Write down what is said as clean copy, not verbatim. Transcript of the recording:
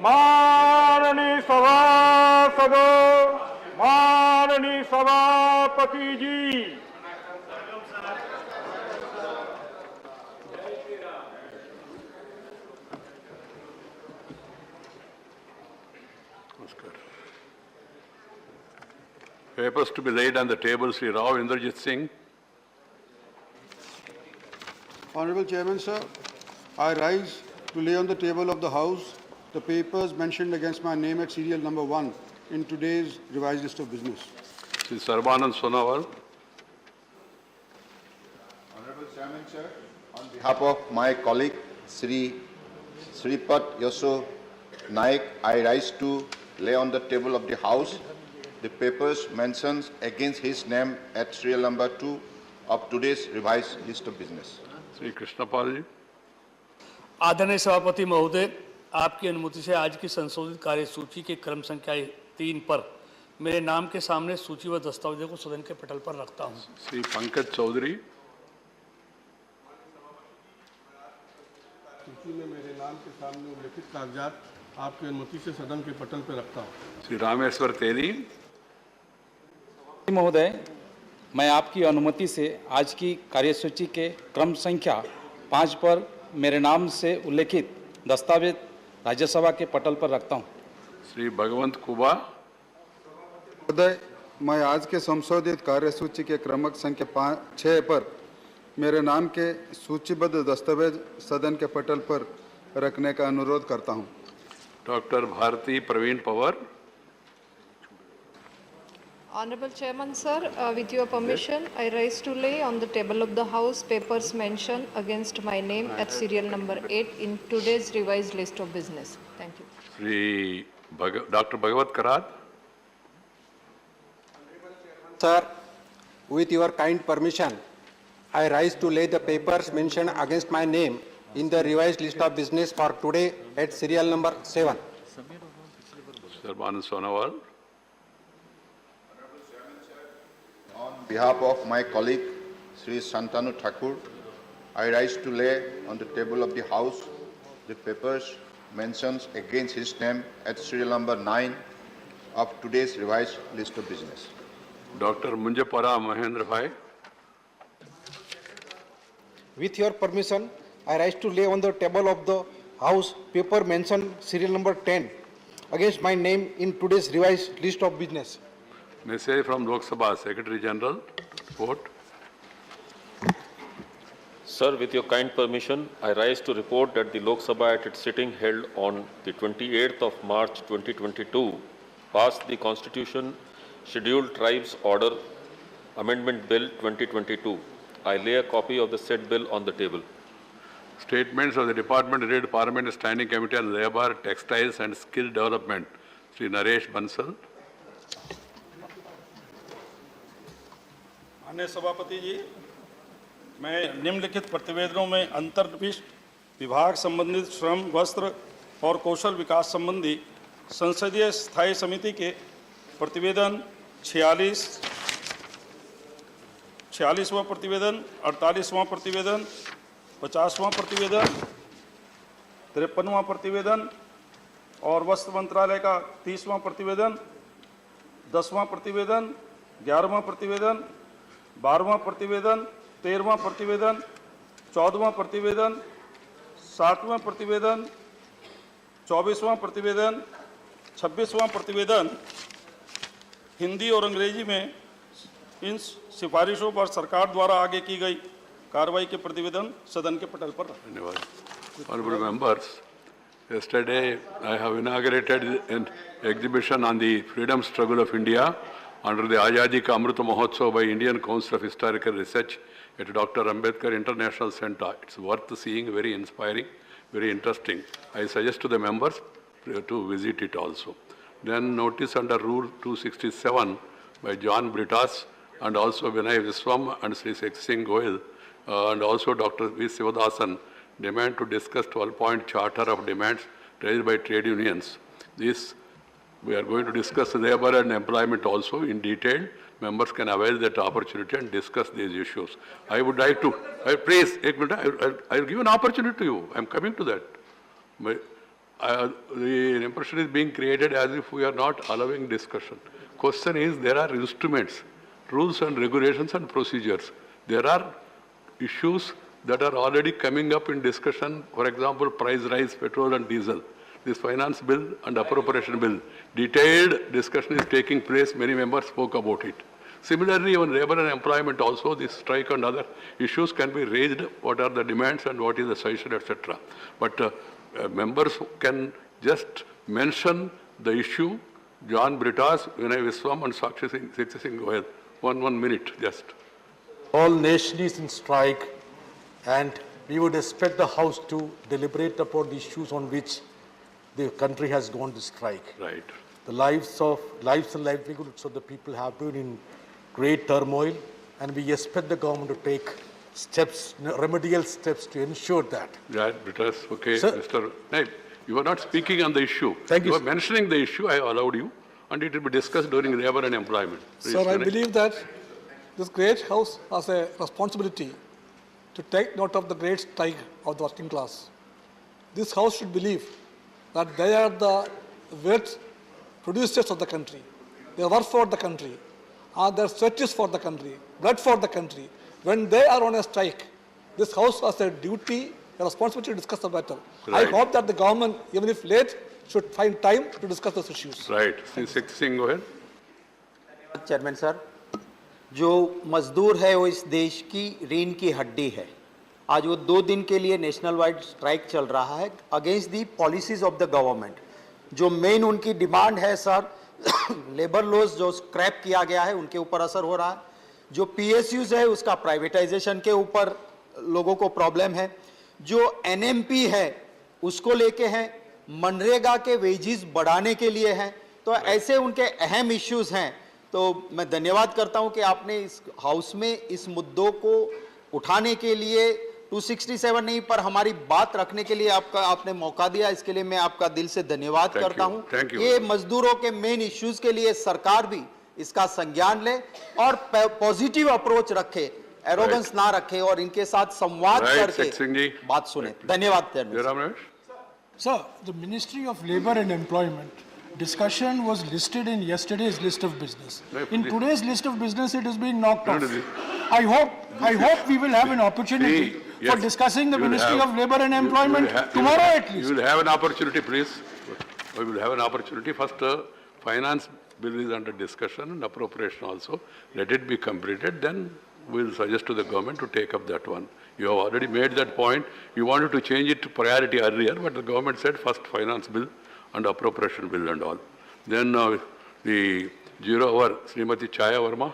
माननीय सभासदों, माननीय सभापति जी, Papers to be laid on the table, Sri Rao Indrajit Singh. Honorable Chairman, sir, I rise to lay on the table of the House the papers mentioned against my name at serial number 1 in today's revised list of business. Sri Sarbanand Sonawal. Honorable Chairman, sir, on behalf of my colleague Sri Sripat Yaso Naik, I rise to lay on the table of the House the papers mentioned against his name at serial number 2 of today's revised list of business. Sri Krishnapal ji. आदरणीय सभापति महोदय, आपकी अनुमति से आज की संशोधित कार्यसूची के क्रम संख्या 3 पर मेरे नाम के सामने सूचीबद्ध दस्तावेजों को सदन के पटल पर रखता हूं। Sri Pankaj Chaudhary. सूची में मेरे नाम के सामने उल्लेखित कागजात आपकी अनुमति से सदन के पटल पर रखता हूं। Sri Rameswar Teli. महोदय, मैं आपकी अनुमति से आज की कार्यसूची के क्रम संख्या 5 पर मेरे नाम से उल्लेखित दस्तावेज राज्यसभा के पटल पर रखता हूं। श्री भगवंत कुबा। महोदय, मैं आज के संशोधित कार्यसूची के क्रमांक संख्या 6 पर मेरे नाम के सूचीबद्ध दस्तावेज सदन के पटल पर रखने का अनुरोध करता हूं। Doctor Bharati Pravin Pawar. Honorable Chairman, sir, with your permission, I rise to lay on the table of the House papers mentioned against my name at serial number 8 in today's revised list of business. Thank you. Sri Dr. Bhagavat Karad. Sir, with your kind permission, I rise to lay the papers mentioned against my name in the revised list of business for today at serial number 7. Sarbanand Sonawal. On behalf of my colleague Sri Santanu Thakur, I rise to lay on the table of the House the papers mentioned against his name at serial number 9 of today's revised list of business. Dr. Munjapara Mahendra Bhai. With your permission, I rise to lay on the table of the House paper mentioned serial number 10 against my name in today's revised list of business. Message from Lok Sabha, Secretary General. Report. Sir, with your kind permission, I rise to report that the Lok Sabha at its sitting held on the 28th of March 2022 passed the Constitution Scheduled Tribes Order Amendment Bill 2022. I lay a copy of the said bill on the table. Statements of the Department Head Parliament Standing Committee on Labour, Textiles and Skill Development. Sri Naresh Bansal. माननीय सभापति जी, मैं निम्नलिखित प्रतिवेदनों में अंतर्विष्ट विभाग संबंधित श्रम, वस्त्र और कौशल विकास संबंधी संसदीय स्थायी समिति के प्रतिवेदन 46वां प्रतिवेदन, 48वां प्रतिवेदन, 50वां प्रतिवेदन, 53वां प्रतिवेदन और वस्त्र मंत्रालय का 30वां प्रतिवेदन, 10वां प्रतिवेदन, 11वां प्रतिवेदन, 12वां प्रतिवेदन, 13वां प्रतिवेदन, 14वां प्रतिवेदन, 60वां प्रतिवेदन, 24वां प्रतिवेदन, 26वां प्रतिवेदन हिंदी और अंग्रेजी में इन सिफारिशों पर सरकार द्वारा आगे की गई कार्रवाई के प्रतिवेदन सदन के पटल पर रखें। धन्यवाद। Honorable members, yesterday I have inaugurated an exhibition on the freedom struggle of India under the Azadi Ka Amrit Mahotsav by Indian Council of Historical Research at Dr. Ambedkar International Center. It's worth seeing, very inspiring, very interesting. I suggest to the members to visit it also. Then notice under Rule 267 by John Britas and also Vinay Viswam and Sri Singh Goyal and also Dr. V. Sivadasan demand to discuss 12-point charter of demands raised by trade unions. This we are going to discuss labor and employment also in detail. Members can avail that opportunity and discuss these issues. I would like to, please, I will give an opportunity to you. I am coming to that. the impression is being created as if we are not allowing discussion. Question is, there are instruments, rules and regulations and procedures. There are issues that are already coming up in discussion. For example, price rise, petrol and diesel. This finance bill and appropriation bill. Detailed discussion is taking place. Many members spoke about it. Similarly, on labor and employment also, this strike and other issues can be raised. What are the demands and what is the solution, etc. But members can just mention the issue. John Britas, Vinay Viswam and Sakshi Singh Goyal. One minute, just. All nation is in strike, and we would expect the House to deliberate upon the issues on which the country has gone to strike. Right. The lives and livelihoods of the people have been in great turmoil, and we expect the government to take steps, remedial steps to ensure that. Right, Britas, okay, Sir, Mr. Naib, you are not speaking on the issue. Thank you, You are sir. mentioning the issue, I allowed you, and it will be discussed during labor and employment. Please, Sir, I Mr. Naib. believe that this great House has a responsibility to take note of the great strike of the working class. This House should believe that they are the wealth producers of the country. They work for the country, and their sweat is for the country, blood for the country. When they are on a strike, this House has a duty, a responsibility to discuss the matter. Right. I hope that the government, even if late, should find time to discuss those issues. Right, Sakshi Singh Goyal. Chairman sir, जो मजदूर है वो इस देश की रीढ़ की हड्डी है. आज वो 2 दिन के लिए नेशनल वाइड स्ट्राइक चल रहा है against the policies of the government. जो मेन उनकी डिमांड है सर, लेबर लॉज जो स्क्रैप किया गया है उनके ऊपर असर हो रहा है. जो पीएसयूज है उसका प्राइवेटाइजेशन के ऊपर लोगों को प्रॉब्लम है. जो एनएमपी है उसको लेके हैं, मनरेगा के वेजेस बढ़ाने के लिए हैं. तो ऐसे उनके अहम इश्यूज हैं. तो मैं धन्यवाद करता हूं कि आपने इस हाउस में इस मुद्दों को उठाने के लिए 267 नहीं पर हमारी बात रखने के लिए आपने मौका दिया. इसके लिए मैं आपका दिल से धन्यवाद करता हूं. ये मजदूरों के मेन इश्यूज के लिए सरकार भी इसका संज्ञान ले और पॉजिटिव अप्रोच रखे, एरोगेंस ना रखे और इनके साथ संवाद करके बात सुने. धन्यवाद. Sir, the Ministry of Labour and Employment discussion was listed in yesterday's list of business. In today's list of business, it has been knocked off. I hope we will have an opportunity for discussing the Ministry of Labour and Employment tomorrow at least. You will have an opportunity, please. We will have an opportunity. First, finance bill is under discussion and appropriation also. Let it be completed, then we will suggest to the government to take up that one. You have already made that point. You wanted to change it to priority earlier, but the government said first finance bill and appropriation bill and all. Then the 0 hour, Srimati Chaya Verma.